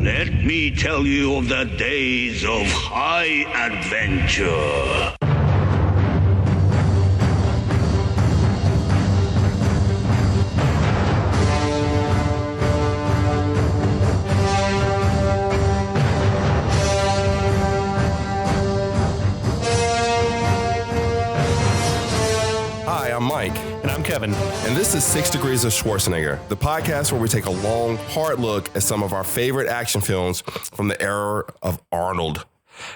Let me tell you of the days of high adventure. Hi, I'm Mike. And I'm Kevin. And this is 6 Degrees of Schwarzenegger, the podcast where we take a long, hard look at some of our favorite action films from the era of Arnold.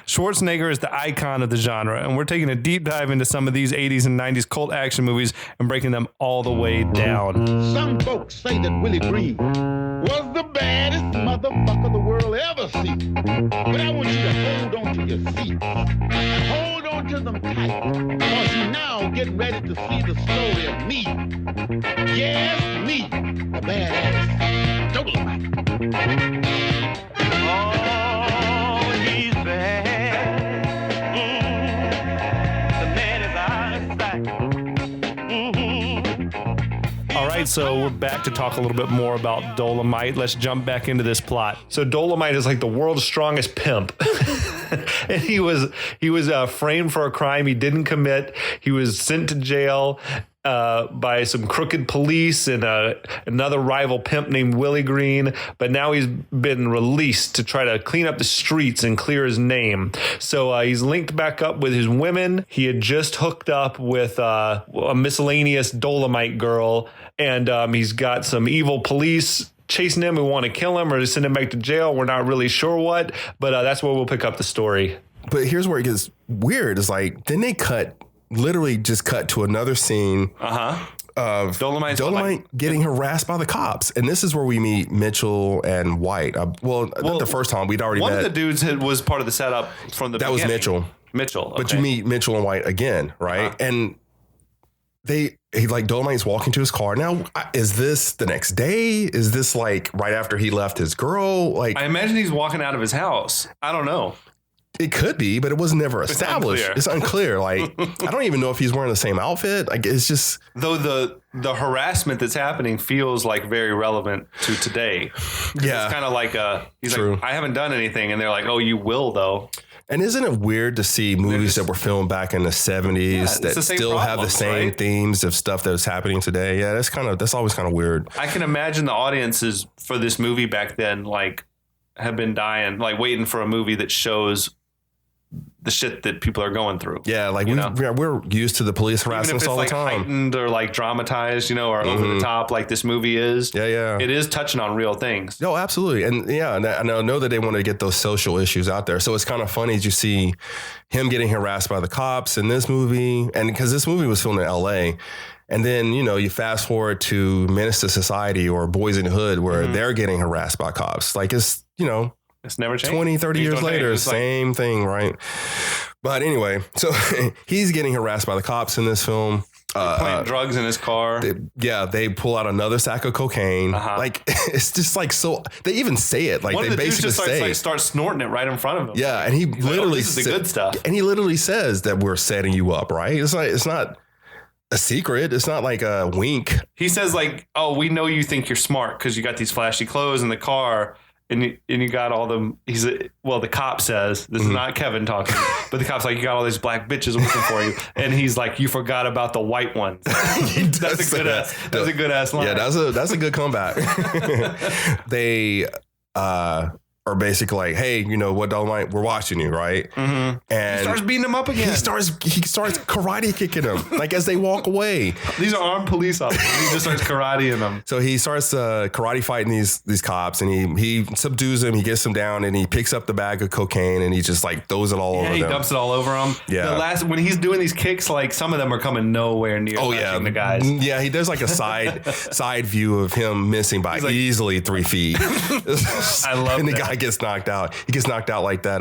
Schwarzenegger is the icon of the genre, and we're taking a deep dive into some of these 80s and 90s cult action movies and breaking them all the way down. Some folks say that Willie Green was the baddest motherfucker the world ever seen. But I want you to hold on to your seat. Hold on to them tight, because you now getting ready to see the story of me. Yes, me, the badass Dolemite. Oh, he's bad. The man is out of sight. All right, so we're back to talk a little bit more about Dolemite. Let's jump back into this plot. So Dolemite is like the world's strongest pimp. And he was framed for a crime he didn't commit. He was sent to jail by some crooked police and another rival pimp named Willie Green. But now he's been released to try to clean up the streets and clear his name. So he's linked back up with his women. He had just hooked up with a miscellaneous Dolemite girl. And he's got some evil police chasing him who want to kill him or to send him back to jail. We're not really sure what, but that's where we'll pick up the story. But here's where it gets weird. It's like, then they literally just cut to another scene of Dolemite getting harassed by the cops. And this is where we meet Mitchell and White. Not the first time. We'd already met. One of the dudes was part of the setup from the beginning. Was Mitchell. Mitchell. Okay. But you meet Mitchell and White again, right? And Dolemite's walking to his car. Now, is this the next day? Is this like right after he left his girl? Like, I imagine he's walking out of his house. I don't know. It could be, but it was never established. It's unclear. Like, I don't even know if he's wearing the same outfit. Like, it's just, though the harassment that's happening feels like very relevant to today. Yeah, it's kind of like he's True. like, I haven't done anything, and they're like, oh, you will though. And isn't it weird to see movies that were filmed back in the 70s that still have the same themes of stuff that is happening today? Yeah, that's always kind of weird. I can imagine the audiences for this movie back then, like, have been dying, like waiting for a movie that shows the shit that people are going through. Yeah, like we're used to the police harassment all the time. Even if it's like heightened or like dramatized, or over the top, like this movie is. Yeah. It is touching on real things. No, absolutely. And I know that they want to get those social issues out there. So it's kind of funny as you see him getting harassed by the cops in this movie. And because this movie was filmed in LA. And then, you fast forward to Menace to Society or Boys in the Hood where they're getting harassed by cops. Like it's never changed. 20, 30 years later, same thing, right? But anyway, so he's getting harassed by the cops in this film. Playing drugs in his car. They pull out another sack of cocaine. Like, it's just like, so they even say it. Like, one they of the basically dudes just start snorting it right in front of him. Yeah, and he literally this is the good stuff. And he literally says that we're setting you up, right? it's not a secret. It's not like a wink. He says like, oh, we know you think you're smart because you got these flashy clothes in the car. And you got all them. The cop says, this is not Kevin talking, but the cop's like, you got all these black bitches working for you. And he's like, you forgot about the white ones. That's a good ass line. Yeah, that's a good comeback. They are basically like, hey, what, Dolemite, we're watching you, right? Mm-hmm. And he starts beating him up again. He starts karate kicking him like as they walk away. These are armed police officers. He just starts karateing them. So he starts karate fighting these cops, and he subdues them. He gets them down, and he picks up the bag of cocaine, and he just like throws it all over them. He dumps it all over them. Yeah. When he's doing these kicks, like some of them are coming nowhere near. The guys. Yeah, he does like a side view of him missing by easily 3 feet. I love and the guy gets knocked out. He gets knocked out like that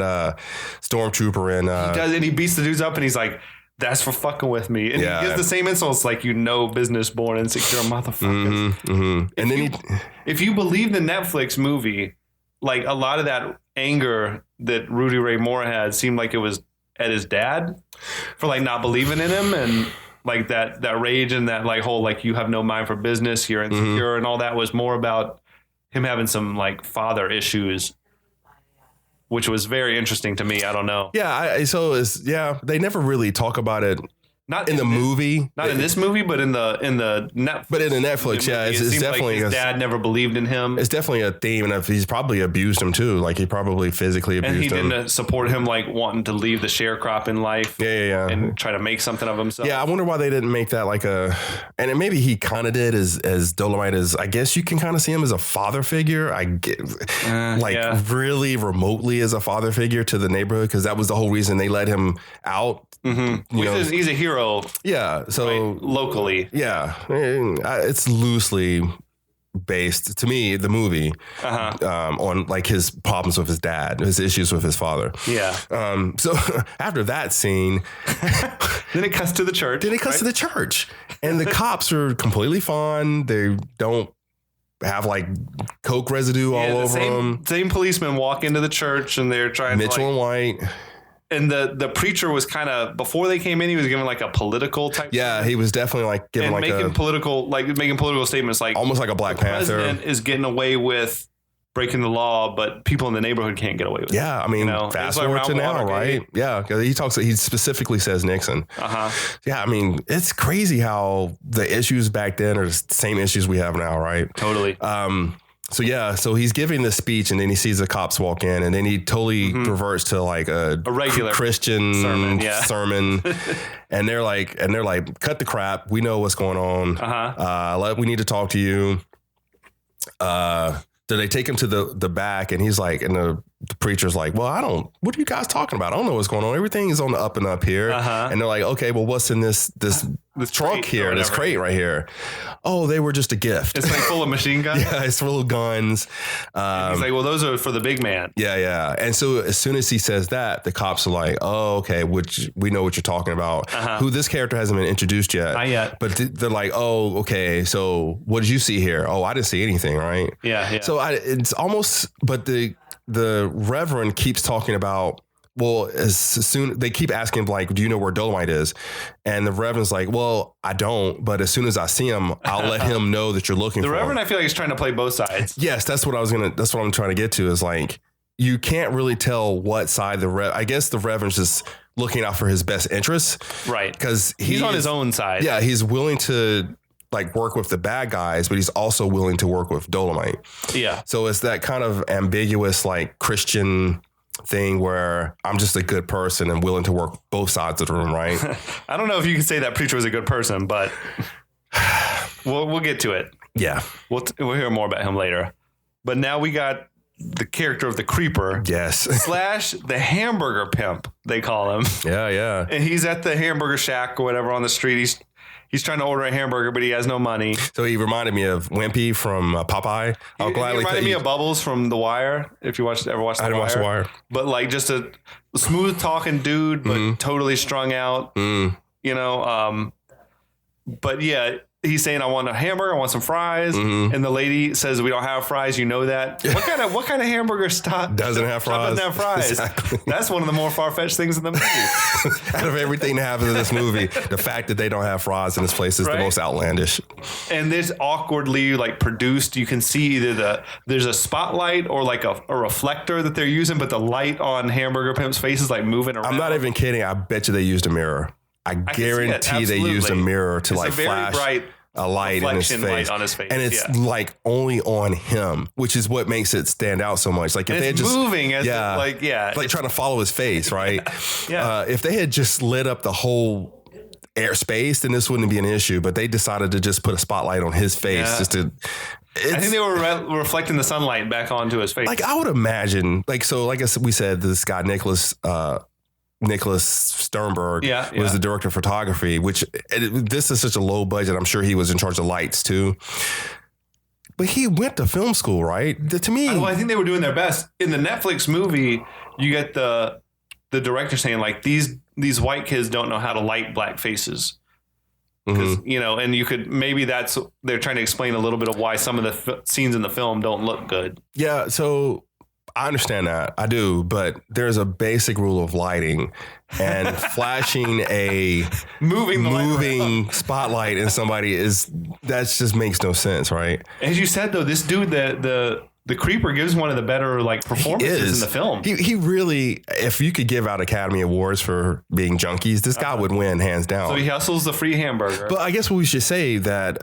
stormtrooper in. He does, and he beats the dudes up, and he's like, "That's for fucking with me." And he gives the same insults, like, business born insecure motherfuckers. And then if you believe the Netflix movie, like a lot of that anger that Rudy Ray Moore had seemed like it was at his dad for like not believing in him, and like that rage and that like whole like you have no mind for business, you're insecure, and all that was more about him having some like father issues which was very interesting to me. I don't know. Yeah, they never really talk about it. Not in the movie, not in this movie, but in the Netflix. But in the Netflix, yeah, it's definitely like his dad never believed in him. It's definitely a theme, and he's probably abused him too. Like he probably physically abused him. And he didn't support him, like wanting to leave the sharecropping life. Yeah. And try to make something of himself. Yeah, I wonder why they didn't make that like and maybe he kind of did as Dolemite is. I guess you can kind of see him as a father figure. I get really remotely as a father figure to the neighborhood, because that was the whole reason they let him out. Mm-hmm. He's a hero. Yeah. So right, locally. Yeah. It's loosely based, to me, the movie, on like his problems with his dad, his issues with his father. Yeah. So after that scene, then it cuts to the church. And the cops are completely fine. They don't have like coke residue all over them. Same policemen walk into the church and they're trying Mitchell and White. And the preacher was kind of, before they came in, he was giving like a political type. Yeah, he was definitely like giving like making political statements, like almost like a Black Panther. The president is getting away with breaking the law, but people in the neighborhood can't get away with it. Yeah, I mean, fast forward to now, right? Yeah, because he specifically says Nixon. Yeah, I mean, it's crazy how the issues back then are the same issues we have now, right? Totally. So he's giving this speech, and then he sees the cops walk in, and then he totally reverts to like a regular Christian sermon. and they're like, cut the crap. We know what's going on. We need to talk to you. So they take him to the back, and he's like, and the preacher's like, well, what are you guys talking about? I don't know what's going on. Everything is on the up and up here. And they're like, okay, well, what's in this trunk here, this crate right here? Oh, they were just a gift. It's like full of machine guns. Yeah, it's full of guns. He's like, well, those are for the big man. Yeah. And so as soon as he says that, the cops are like, oh, okay, which we know what you're talking about. Who this character hasn't been introduced yet. Not yet. But they're like, oh, okay, so what did you see here? Oh, I didn't see anything, right? Yeah. So it's almost, but the Reverend keeps talking about, well, as soon they keep asking, like, do you know where Dolemite is? And the Reverend's like, well, I don't, but as soon as I see him, I'll let him know that you're looking for him. The Reverend, I feel like, is trying to play both sides. Yes, that's what I'm trying to get to, is like, you can't really tell what side I guess the Reverend's just looking out for his best interests. Right. Because he's on his own side. Yeah, he's willing to like work with the bad guys, but he's also willing to work with Dolemite. Yeah. So it's that kind of ambiguous, like Christian thing where I'm just a good person and willing to work both sides of the room, right? I don't know if you can say that preacher was a good person, but we'll get to it. Yeah. We'll hear more about him later. But now we got the character of the creeper. Yes. / the Hamburger Pimp, they call him. Yeah. And he's at the hamburger shack or whatever on the street. He's trying to order a hamburger, but he has no money. So he reminded me of Wimpy from Popeye. He reminded me of Bubbles from The Wire. If you ever watched The Wire. I didn't watch The Wire. But like just a smooth talking dude, but totally strung out. You know, but yeah, he's saying, I want a hamburger, I want some fries. And the lady says, we don't have fries. You know that. What kind of hamburger doesn't have fries? Doesn't have fries. Exactly. That's one of the more far-fetched things in the movie. Out of everything that happens in this movie, the fact that they don't have fries in this place is the most outlandish. And this awkwardly like produced, you can see either there's a spotlight or like a reflector that they're using, but the light on Hamburger Pimp's face is like moving around. I'm not even kidding. I bet you they used a mirror. I guarantee they used a mirror to like flash bright a light in his face. Light on his face. And it's like only on him, which is what makes it stand out so much. Like if they had just moving as like trying to follow his face, right? If they had just lit up the whole airspace, then this wouldn't be an issue. But they decided to just put a spotlight on his face just to. I think they were reflecting the sunlight back onto his face. Like I would imagine, like we said, this guy Nicholas Sternberg was the director of photography, which this is such a low budget. I'm sure he was in charge of lights too. But he went to film school, right? To me, I think they were doing their best. In the Netflix movie, you get the director saying like these white kids don't know how to light black faces. Because and you could they're trying to explain a little bit of why some of the scenes in the film don't look good. Yeah, so I understand that. I do, but there's a basic rule of lighting, and flashing a moving spotlight in somebody that just makes no sense, right? As you said though, this dude, the the Creeper gives one of the better like performances in the film. He really, if you could give out Academy Awards for being junkies, this guy would win hands down. So he hustles the free hamburger. But I guess what we should say that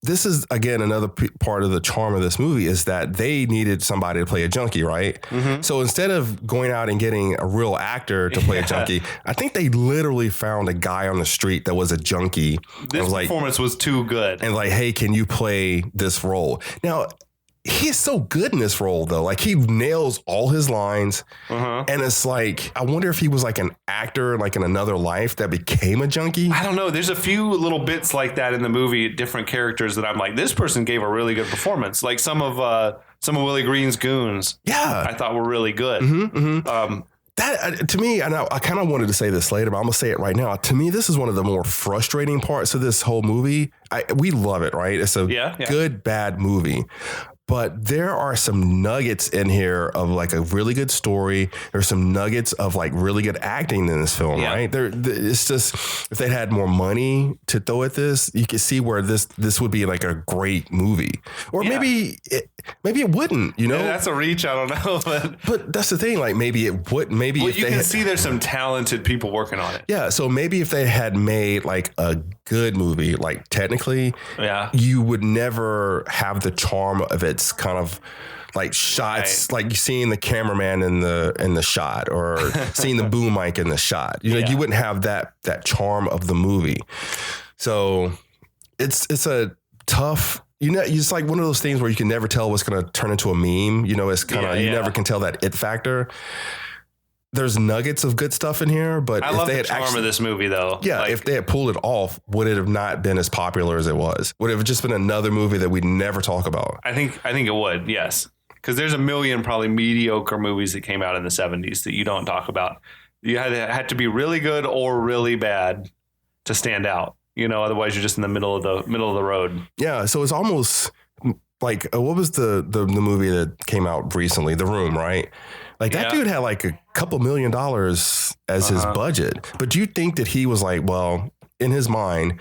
this is again another part of the charm of this movie is that they needed somebody to play a junkie, right? Mm-hmm. So instead of going out and getting a real actor to play a junkie, I think they literally found a guy on the street that was a junkie. This performance was too good. And like, hey, can you play this role? Now, he's so good in this role, though. Like, he nails all his lines. And it's like, I wonder if he was like an actor, like in another life that became a junkie. I don't know. There's a few little bits like that in the movie, different characters that I'm like, this person gave a really good performance. Like some of Willie Green's goons. Yeah. I thought were really good. That to me, and I kind of wanted to say this later, but I'm gonna say it right now. To me, this is one of the more frustrating parts of this whole movie. We love it, right? It's a good, bad movie. But there are some nuggets in here of like a really good story. There's some nuggets of like really good acting in this film, right? It's just, if they had more money to throw at this, you could see where this would be like a great movie. Or maybe it wouldn't, you know? Yeah, that's a reach. I don't know. But that's the thing. Like maybe it would. Maybe if you can see there's some talented people working on it. Yeah. So maybe if they had made like a good movie, like technically, you would never have the charm of its kind of like shots, like you seeing the cameraman in the shot or seeing the boom mic in the shot. You know, you wouldn't have that charm of the movie. So it's a tough. It's like one of those things where you can never tell what's going to turn into a meme. You know, it's kind of you never can tell that it factor. There's nuggets of good stuff in here, but I love the charm of this movie, though. Yeah, if they had pulled it off, would it have not been as popular as it was? Would it have just been another movie that we'd never talk about? I think it would, yes. Because there's a million probably mediocre movies that came out in the 70s that you don't talk about. You had to be really good or really bad to stand out. You know, otherwise you're just in the middle of the road. Yeah, so it's almost like what was the movie that came out recently? The Room, right? Like that dude had like a couple $1 million as his budget. But do you think that he was like, well, in his mind,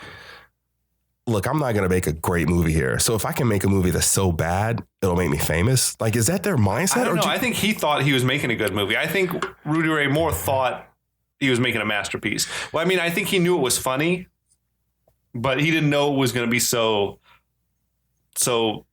look, I'm not going to make a great movie here. So if I can make a movie that's so bad, it'll make me famous. Like, is that their mindset? I don't know. I think he thought he was making a good movie. I think Rudy Ray Moore thought he was making a masterpiece. Well, I mean, I think he knew it was funny, but he didn't know it was going to be so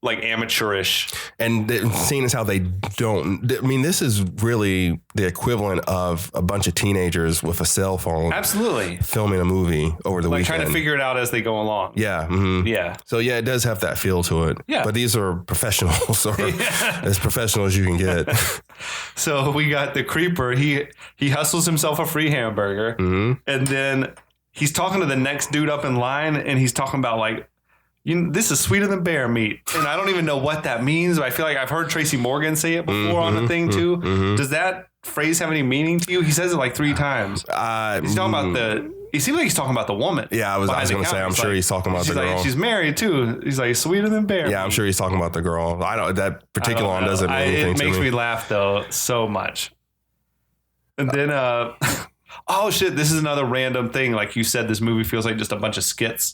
like amateurish. And seeing as how they don't, I mean, this is really the equivalent of a bunch of teenagers with a cell phone. Absolutely. Filming a movie over the weekend. Trying to figure it out as they go along. Yeah. Yeah. So yeah, it does have that feel to it. Yeah. But these are professionals, or as professional as you can get. So we got the Creeper. He hustles himself a free hamburger. And then he's talking to the next dude up in line, and he's talking about like, this is sweeter than bear meat. And I don't even know what that means, but I feel like I've heard Tracy Morgan say it before on the thing too. Does that phrase have any meaning to you? He says it like 3 times. He's talking about he seems like he's talking about the woman. Yeah, I was going to say, I'm sure he's talking about the girl. She's married too. He's like, sweeter than bear meat. Yeah, I'm sure he's talking about the girl. I don't, that particular one doesn't mean anything to me. It makes me laugh though so much. And then, oh shit, this is another random thing. Like you said, this movie feels like just a bunch of skits.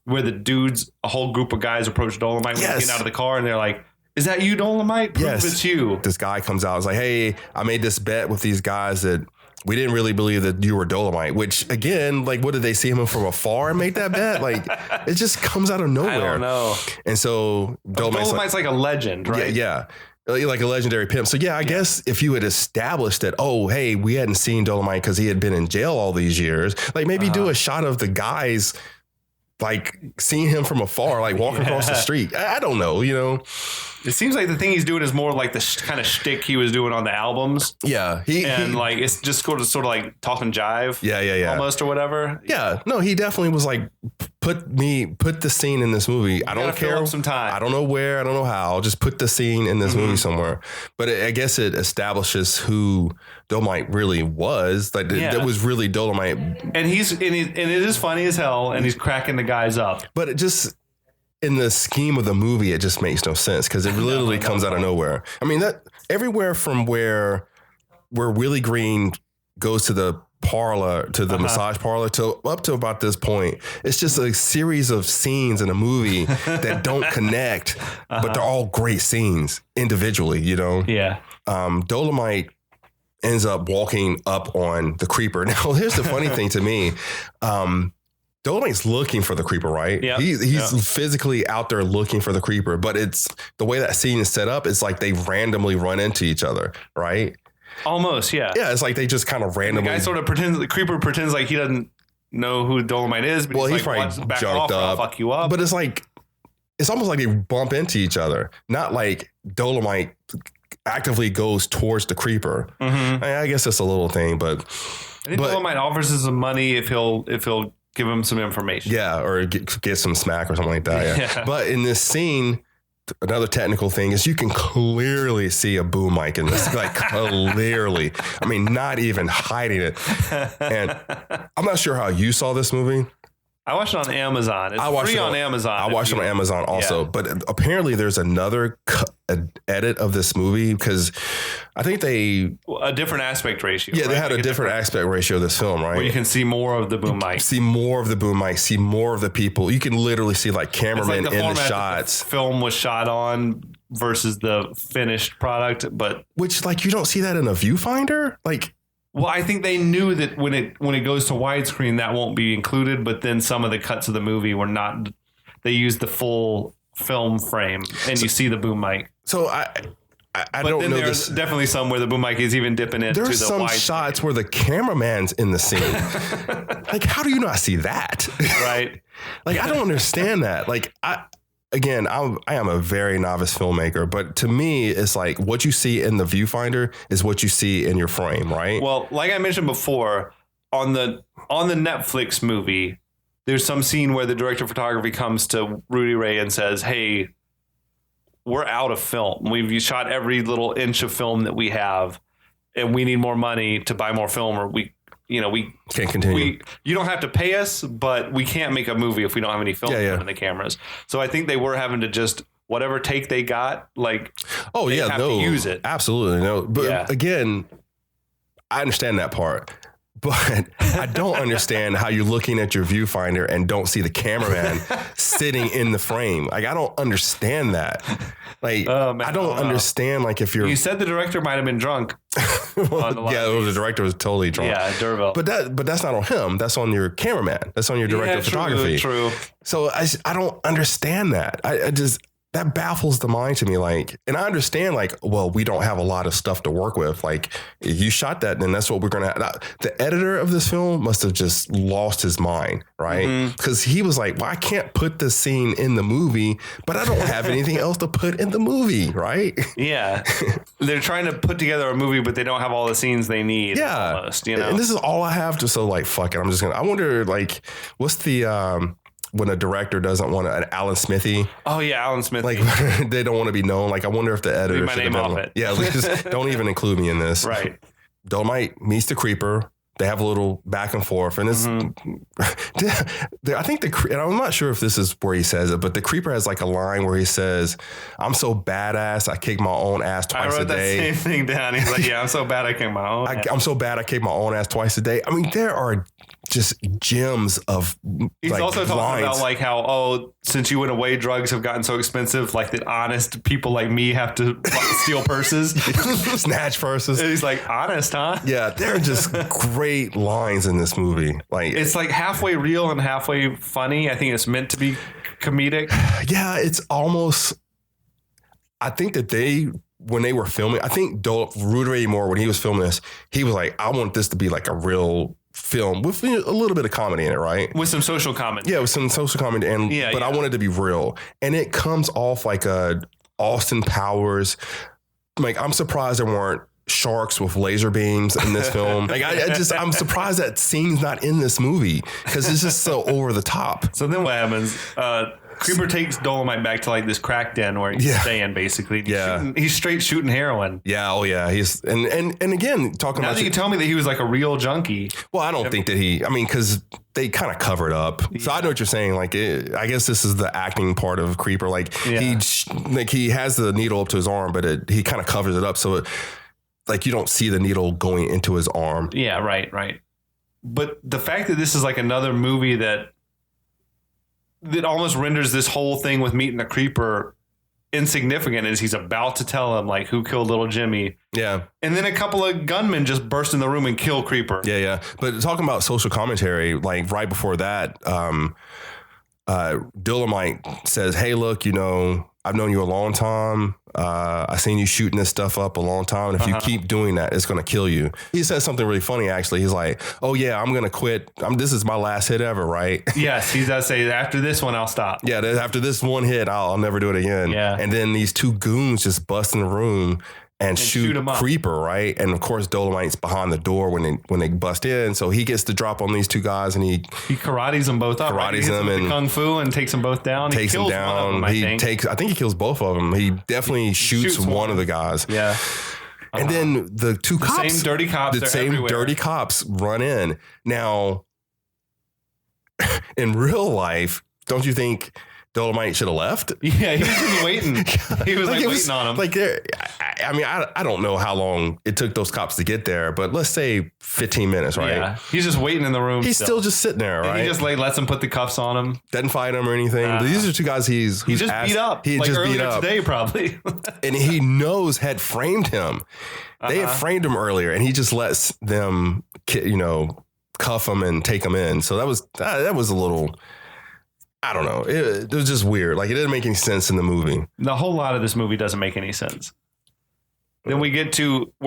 Where the dudes, a whole group of guys approach Dolemite when they get out of the car and they're like, is that you, Dolemite? Prove it's you. This guy comes out. It's like, hey, I made this bet with these guys that we didn't really believe that you were Dolemite, which again, like, what did they see him from afar and make that bet? Like, it just comes out of nowhere. I don't know. And so Dolemite's like a legend, right? Yeah. Like a legendary pimp. So yeah, I guess if you had established that, oh, hey, we hadn't seen Dolemite because he had been in jail all these years, like maybe do a shot of the guys like seeing him from afar, like walking across the street. I don't know, you know. It seems like the thing he's doing is more like the kind of shtick he was doing on the albums. Yeah. Like it's just sort of like talking jive. Yeah. Almost or whatever. Yeah. No, he definitely was like, put the scene in this movie. I don't care. Some time. I don't know where. I don't know how. I'll just put the scene in this movie somewhere. But I guess it establishes who Dolemite really was. Like that was really Dolemite. And it is funny as hell. And he's cracking the guys up. But it just, in the scheme of the movie, it just makes no sense because it literally comes out of nowhere. I mean, that everywhere from where Willie Green goes to the parlor, to the massage parlor, to up to about this point. It's just a series of scenes in a movie that don't connect, but they're all great scenes individually, you know? Yeah. Dolemite ends up walking up on the creeper. Now, here's the funny thing to me. Dolemite's looking for the creeper, right? Yeah. He's physically out there looking for the creeper, but it's the way that scene is set up. It's like they randomly run into each other, right? Almost, yeah. Yeah, it's like they just kind of randomly. The guy sort of pretends, the creeper pretends like he doesn't know who Dolemite is, but he's like, probably back jumped off, or I'll up. fuck you up. But it's like, it's almost like they bump into each other, not like Dolemite actively goes towards the creeper. I guess it's a little thing, but I think Dolemite offers him some money if he'll give him some information. Yeah, or get some smack or something like that. Yeah. Yeah. But in this scene, another technical thing is you can clearly see a boom mic in this, like clearly. I mean, not even hiding it. And I'm not sure how you saw this movie. I watched it on Amazon. It's free on Amazon. I watched it on Amazon also, Yeah. but apparently there's another edit of this movie because I think a different aspect ratio. they right? had a different aspect ratio of this film, right? where you can see more of the boom mic. See more of the boom mic, see more of the people. You can literally see like cameramen in the format that shots. the film was shot on versus the finished product, but Which like you don't see that in a viewfinder, like. well, I think they knew that when it goes to widescreen, that won't be included. But then some of the cuts of the movie were not. They used the full film frame, and you see the boom mic. So I But don't then know there's this. definitely some where the boom mic is even dipping into There's the some wide shots where the cameraman's in the scene. Like, how do you not see that? right. Like, I don't understand that. Like, I am a very novice filmmaker, but to me, it's like what you see in the viewfinder is what you see in your frame, right? Well, like I mentioned before, on the Netflix movie, there's some scene where the director of photography comes to Rudy Ray and says, "Hey, we're out of film. We've shot every little inch of film that we have, and we need more money to buy more film, or we Can't continue. you don't have to pay us, but we can't make a movie if we don't have any film Yeah. in the cameras." So I think they were having to just whatever take they got, like Oh they yeah, have no, to use it. Absolutely no. But Yeah. again, I understand that part. But I don't understand how you're looking at your viewfinder and don't see the cameraman sitting in the frame. Like, I don't understand that. Like, Oh, man, I don't understand. Like, if you're, You said the director might have been drunk. on the yeah, the director was totally drunk. Yeah, Derville. But that's not on him. That's on your cameraman. That's on your director of photography. True. So I don't understand that. I just, that baffles the mind to me. Like, and I understand, like, well, we don't have a lot of stuff to work with. Like, if you shot that, then that's what we're going to, the editor of this film must have just lost his mind, right? Because he was like, well, I can't put this scene in the movie, but I don't have anything else to put in the movie, right? Yeah. They're trying to put together a movie, but they don't have all the scenes they need. Yeah. Almost, you know? And this is all I have to, so like, fuck it. I'm just going to, I wonder, like, what's the, when a director doesn't want an Alan Smithy, Oh, yeah, Alan Smith. like they don't want to be known. Like, I wonder if the editor Leave my should have name been off like, it. yeah, just don't even include me in this. Right. Dolemite meets the creeper. They have a little back and forth, and it's. I think and I'm not sure if this is where he says it, but the creeper has like a line where he says, "I'm so badass, I kick my own ass I twice a wrote that day. same thing down. He's like, yeah, I'm so bad I kick my own. I'm so bad, I kick my own ass twice a day." I mean, there are just gems of. He's like, also talking lines. about like how, since you went away, drugs have gotten so expensive, like that honest people like me have to steal purses. Snatch purses. And he's like, honest, huh? Yeah, there are just great lines in this movie. Like, It's like halfway real and halfway funny. I think it's meant to be comedic. yeah, it's almost. I think that when they were filming, I think Rudy Ray Moore, when he was filming this, he was like, I want this to be like a real film with a little bit of comedy in it, right? With some social commentary. Yeah, with some social comedy, but I wanted it to be real, and it comes off like a Austin Powers. Like, I'm surprised there weren't sharks with laser beams in this film. Like, I'm surprised that scene's not in this movie because it's just so over the top. So then what happens? Creeper takes Dolemite back to like this crack den where he's staying basically. He's straight shooting heroin. Yeah, oh yeah. He's and again talking Now about that you tell me that he was like a real junkie. Well, I don't think that because they kind of cover it up. So I know what you're saying. Like, I guess this is the acting part of Creeper. Like, he has the needle up to his arm, but he kind of covers it up so like you don't see the needle going into his arm. Yeah, right. But the fact that this is like another movie that almost renders this whole thing with meeting the creeper insignificant is he's about to tell him like who killed little Jimmy. Yeah. And then a couple of gunmen just burst in the room and kill Creeper. Yeah. But talking about social commentary, like right before that, Dolemite says, hey, look, I've known you a long time. I seen you shooting this stuff up a long time. And if you keep doing that, it's going to kill you. He says something really funny, actually. He's like, oh, yeah, I'm going to quit. This is my last hit ever, right? Yes, he does say, after this one, I'll stop. Yeah, after this one hit, I'll never do it again. Yeah. And then these two goons just bust in the room and shoot him up. Creeper, right? And of course, Dolemite's behind the door when they bust in. So he gets the drop on these two guys and he karates them both up. Karates them with and the kung fu and takes them both down. Takes them down. I think he kills both of them. He definitely shoots one of the guys. Yeah. And then the two cops, same dirty cops, the same everywhere. dirty cops run in. Now, in real life, don't you think Dolemite should have left? Yeah, he was just waiting. He was waiting on him. Like, I don't know how long it took those cops to get there, but let's say 15 minutes, right? Yeah, he's just waiting in the room. He's still just sitting there, right? And he just lets him put the cuffs on him. Doesn't fight him or anything. But these are two guys he just beat up. He like just earlier beat up today, probably. And he knows had framed him. They had framed him earlier, and he just lets them, cuff him and take him in. So that was a little. I don't know. It was just weird. Like, it didn't make any sense in the movie. The whole lot of this movie doesn't make any sense. Then we're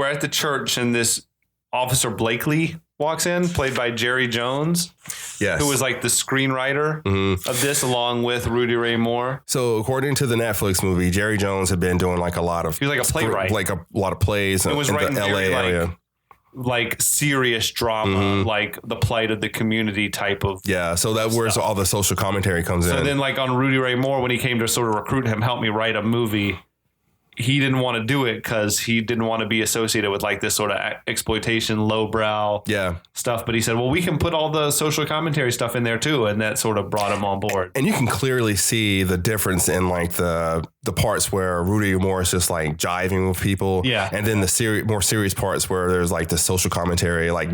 at the church and this Officer Blakely walks in, played by Jerry Jones. Yes. Who was like the screenwriter of this along with Rudy Ray Moore. So according to the Netflix movie, Jerry Jones had been doing like a lot of... He was like a playwright. Like a lot of plays in the LA area. Like serious drama, like the plight of the community type of so that where all the social commentary comes in. So then like on Rudy Ray Moore, when he came to sort of recruit him, help me write a movie, he didn't want to do it because he didn't want to be associated with like this sort of exploitation, lowbrow stuff. But he said, well, we can put all the social commentary stuff in there too. And that sort of brought him on board. And you can clearly see the difference in like the parts where Rudy Moore is just like jiving with people. Yeah. And then the more serious parts where there's like the social commentary, like,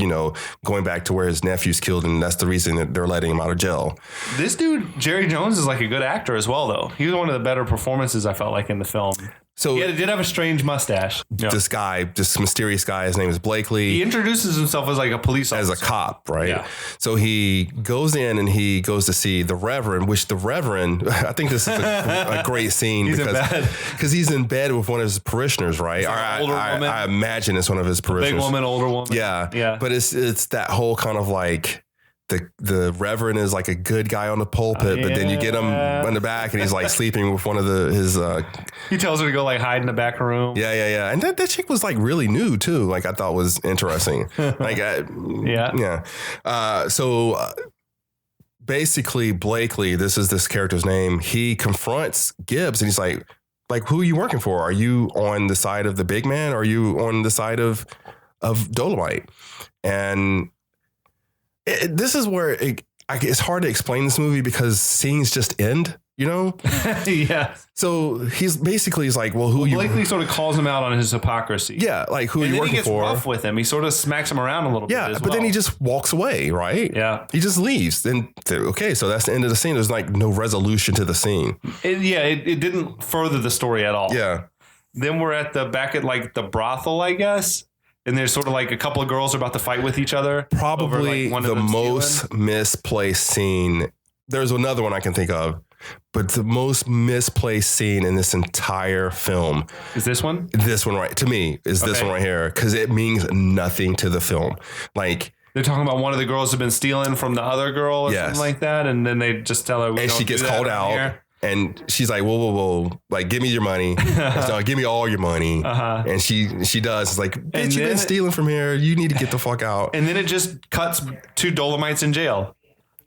going back to where his nephew's killed. And that's the reason that they're letting him out of jail. This dude, Jerry Jones, is like a good actor as well, though. He was one of the better performances I felt like in the film. So he did have a strange mustache. This mysterious guy, his name is Blakely. He introduces himself as like a police officer. As a cop, right? Yeah. So he goes in and he goes to see the Reverend, which the Reverend, I think this is a great scene because he's in bed with one of his parishioners, right? I imagine it's one of his parishioners. Big woman, older woman. Yeah. But it's that whole kind of like, the Reverend is like a good guy on the pulpit, but then you get him in the back and he's like sleeping with one of his. He tells her to go like hide in the back room. Yeah. And that chick was like really new too. Like I thought was interesting. So basically Blakely, this is this character's name. He confronts Gibbs and he's like, who are you working for? Are you on the side of the big man? Or are you on the side of Dolemite? And this is where it's hard to explain this movie because scenes just end, Yeah. So he's like, well, who you... Blakely sort of calls him out on his hypocrisy. Yeah, like who are you working for? And then he gets rough with him. He sort of smacks him around a little bit as well. Then he just walks away, right? Yeah. He just leaves. Then, okay, so that's the end of the scene. There's like no resolution to the scene. It didn't further the story at all. Yeah. Then we're back at like the brothel, I guess. And there's sort of like a couple of girls are about to fight with each other. Probably the most misplaced scene. There's another one I can think of, but the most misplaced scene in this entire film is this one. This one, right? To me, is this one right here because it means nothing to the film. Like they're talking about one of the girls have been stealing from the other girl or something like that, and then they just tell her, and she gets called out. Here. And she's like, whoa, like, give me your money. So, give me all your money. And she does. It's like, bitch, you've been stealing from here. You need to get the fuck out. And then it just cuts to Dolemites in jail.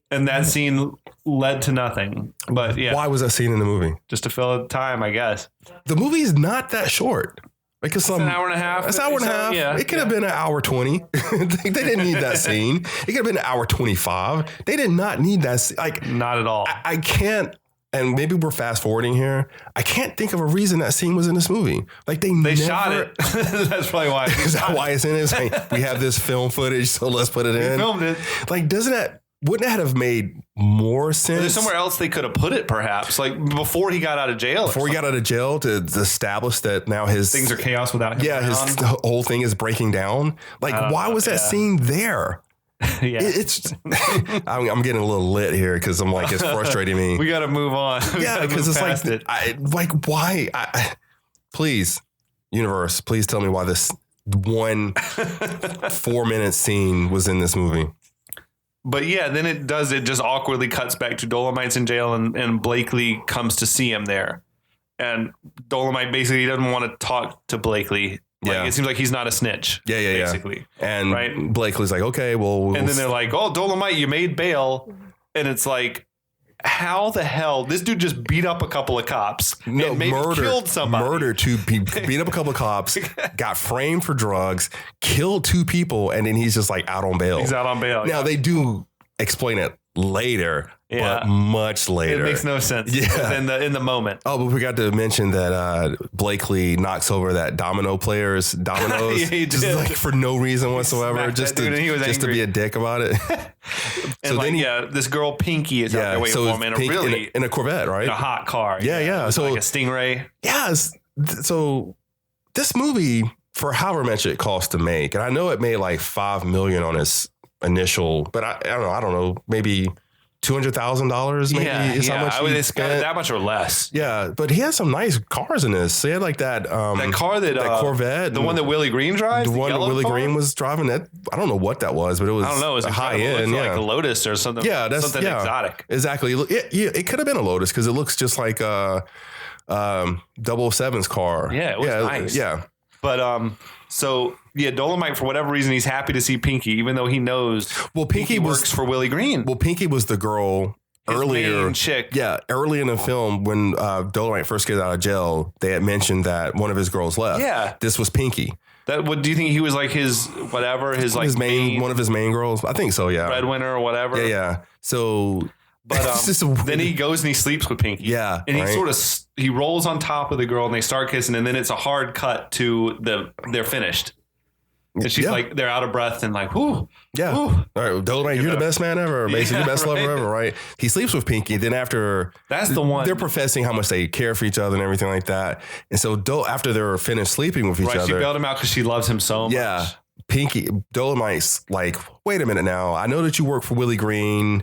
And that scene led to nothing. But yeah. Why was that scene in the movie? Just to fill the time, I guess. The movie is not that short. Like it's an hour and a half. It's an hour and a half. Yeah, it could have been an hour 20. They didn't need that scene. It could have been an hour 25. They did not need that. Like, not at all. I can't and maybe we're fast forwarding here. I can't think of a reason that scene was in this movie. Like they never, shot it. That's probably why. Is that why it's in it? It's like, we have this film footage, so let's put it in. Filmed it. Like, wouldn't that have made more sense? There's somewhere else they could have put it, perhaps, like before he got out of jail. Before he got out of jail, to establish that now his things are chaos without him. Yeah, his whole thing is breaking down. Like, why was that scene there? Yeah, it's. I'm getting a little lit here because I'm like, it's frustrating me. We got to move on. Yeah, because it's like, why? Please, universe, please tell me why this one 4-minute scene was in this movie. But yeah, then it just awkwardly cuts back to Dolemite's in jail and Blakely comes to see him there. And Dolemite basically doesn't want to talk to Blakely. Like, it seems like he's not a snitch. Yeah. Basically. And right? Blakely's like, okay, well. And then they're like, oh, Dolemite, you made bail. And it's like, how the hell? This dude just beat up a couple of cops. No, and maybe killed somebody. Beat up a couple of cops, got framed for drugs, killed 2 people, and then he's just like out on bail. He's out on bail. Now, they do explain it later, but much later. It makes no sense in the moment. Oh, but we forgot to mention that Blakely knocks over that dominoes. He just did. like for no reason whatsoever, just to be a dick about it. So then, this girl Pinky is out there waiting for him in a Corvette, right? In a hot car. Yeah. So like a Stingray. Yes. So this movie, for however much it cost to make, and I know it made like $5 million on its initial, but I don't know, maybe $200,000 maybe is how much he spent. That much or less. Yeah, but he had some nice cars in this. He had like that car that Corvette, the one that Willie Green drives, the one that Willie Green was driving. That I don't know what that was, but it was a high end, like a Lotus or something. Yeah, that's something exotic. Exactly. It could have been a Lotus because it looks just like 007's car. Yeah, it was nice. Yeah, but so. Yeah, Dolemite, for whatever reason, he's happy to see Pinky, even though he knows Pinky works for Willie Green. Well, Pinky was the girl earlier. Main chick. Yeah, early in the film when Dolemite first gets out of jail, they had mentioned that one of his girls left. Yeah. This was Pinky. What do you think he was like his main one of his main girls? I think so, yeah. Breadwinner or whatever. Yeah. So but then he goes and he sleeps with Pinky. Yeah. And he rolls on top of the girl and they start kissing, and then it's a hard cut to they're finished. And she's like, they're out of breath and like, whoo. Yeah. Whoo. All right. Dolemite, you're the best man ever. Basically, the best lover ever, right? He sleeps with Pinky. Then after. That's the one. They're professing how much they care for each other and everything like that. And so after they're finished sleeping with each other. She bailed him out because she loves him so much. Yeah. Dolemite's like, wait a minute now. I know that you work for Willie Green.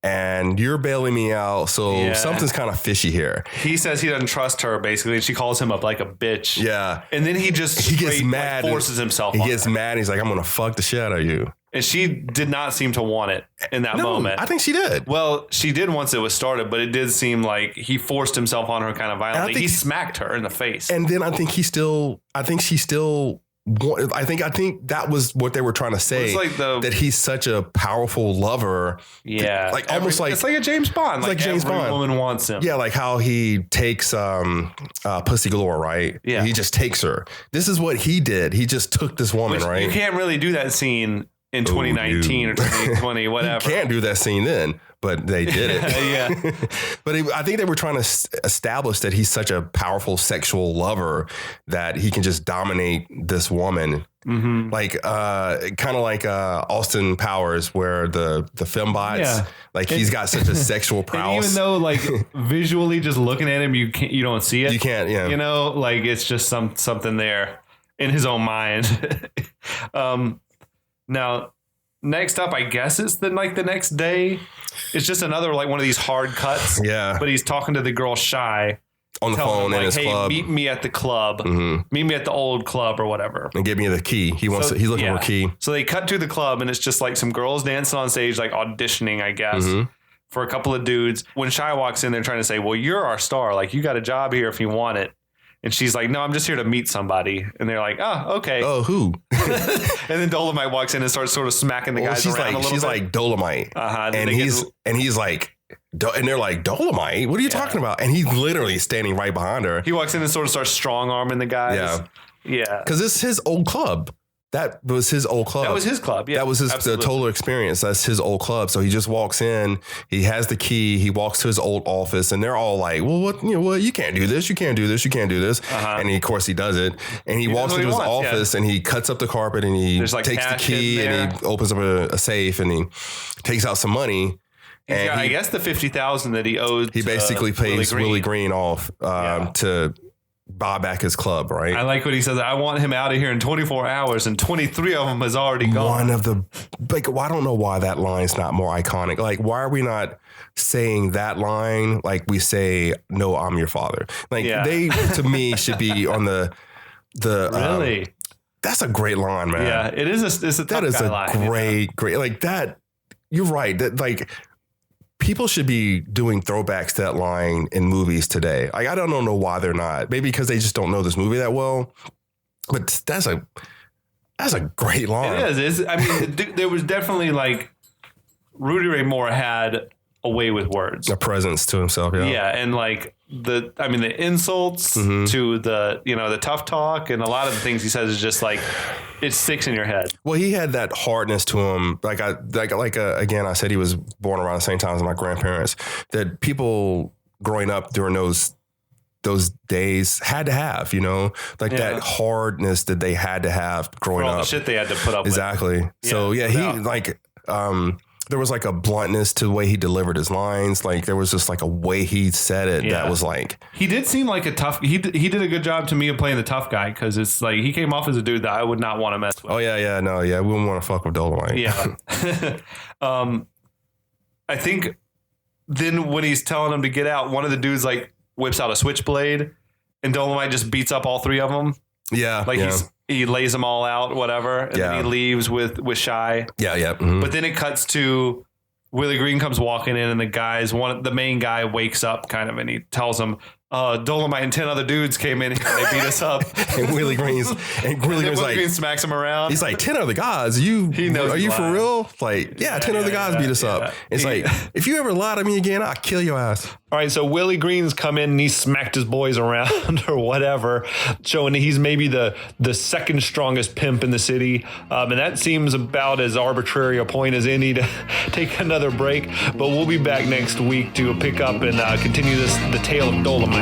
And you're bailing me out, so something's kind of fishy here. He says he doesn't trust her, basically, and she calls him up like a bitch. Yeah. And then he gets mad, forces himself on her. He gets mad. He's like, I'm going to fuck the shit out of you. And she did not seem to want it in that moment. I think she did. Well, she did once it was started, but it did seem like he forced himself on her kind of violently. He smacked her in the face. And then I think she still I think that was what they were trying to say, like that he's such a powerful lover. Yeah. Like almost like it's like a James Bond. It's like James Bond. Every woman wants him. Yeah. Like how he takes Pussy Galore, right? Yeah. He just takes her. This is what he did. He just took this woman, right? You can't really do that scene in 2019 or 2020, whatever. You can't do that scene then. But they did it. Yeah. But I think they were trying to establish that he's such a powerful sexual lover that he can just dominate this woman. Mm-hmm. Like, kind of like Austin Powers, where the fembots, like he's got such a sexual prowess. Even though, like, visually, just looking at him, you don't see it. You can't, yeah. You know, like it's just something there in his own mind. Now. Next up, I guess it's the next day. It's just another like one of these hard cuts. Yeah. But he's talking to the girl Shy on the phone in his club. Meet me at the club. Mm-hmm. Meet me at the old club or whatever. And give me the key. He's looking for a key. So they cut to the club and it's just like some girls dancing on stage, like auditioning, I guess, for a couple of dudes. When Shy walks in, they're trying to say, "Well, you're our star. Like you got a job here if you want it." And she's like, "No, I'm just here to meet somebody." And they're like, "Oh, okay." Oh, who? And then Dolemite walks in and starts sort of smacking the guys around a little bit. She's like, Dolemite. Uh-huh. And he's like, and they're like, Dolemite? What are you talking about? And he's literally standing right behind her. He walks in and sort of starts strong arming the guys. Yeah. Because it's his old club. that was his old club. That was his club. Yeah, that was the total experience. That's his old club. So he just walks in, he has the key, he walks to his old office, and they're all like, well, what, you can't do this, you can't do this, you can't do this. And of course he does it. And he walks into his office and he cuts up the carpet and he takes the key and he opens up a safe and he takes out some money. And I guess the $50,000 that he owed. He basically pays Willie Green off to buy back his club, right? I like what he says. I want him out of here in 24 hours, and 23 of them has already gone. One of the I don't know why that line's not more iconic. Like, why are we not saying that line like we say, "No, I'm your father"? Like they, to me, should be on the really. That's a great line, man. Yeah, it is. It's a tough guy line. Great like that. You're right. That like. People should be doing throwbacks to that line in movies today. Like, I don't know why they're not. Maybe because they just don't know this movie that well. But that's a great line. It is. I mean, there was definitely like Rudy Ray Moore had a way with words, a presence to himself. Yeah, yeah, and like the insults to the tough talk, and a lot of the things he says is just like it sticks in your head. Well, he had that hardness to him. Again, I said he was born around the same time as my grandparents. That people growing up during those days had to have, that hardness that they had to have growing up. The shit they had to put up with. Exactly. So there was like a bluntness to the way he delivered his lines. Like there was just like a way he said it that was like. He did seem like a tough. He did a good job to me of playing the tough guy, because it's like he came off as a dude that I would not want to mess with. Oh yeah, we wouldn't want to fuck with Dolemite. Yeah. I think then when he's telling him to get out, one of the dudes like whips out a switchblade, and Dolemite just beats up all three of them. Yeah, he lays them all out, whatever, and then he leaves with Shy. Yeah, yeah. Mm-hmm. But then it cuts to Willie Green comes walking in, and the main guy wakes up kind of, and he tells him, Dolemite and 10 other dudes came in here and they beat us up. And Willie Green smacks him around. He's like, 10 other guys? Are you for real? Like, 10 other guys beat us up. It's like, if you ever lie to me again, I'll kill your ass. All right, so Willie Green's come in and he smacked his boys around or whatever, showing that he's maybe the second strongest pimp in the city. And that seems about as arbitrary a point as any to take another break. But we'll be back next week to pick up and continue the tale of Dolemite.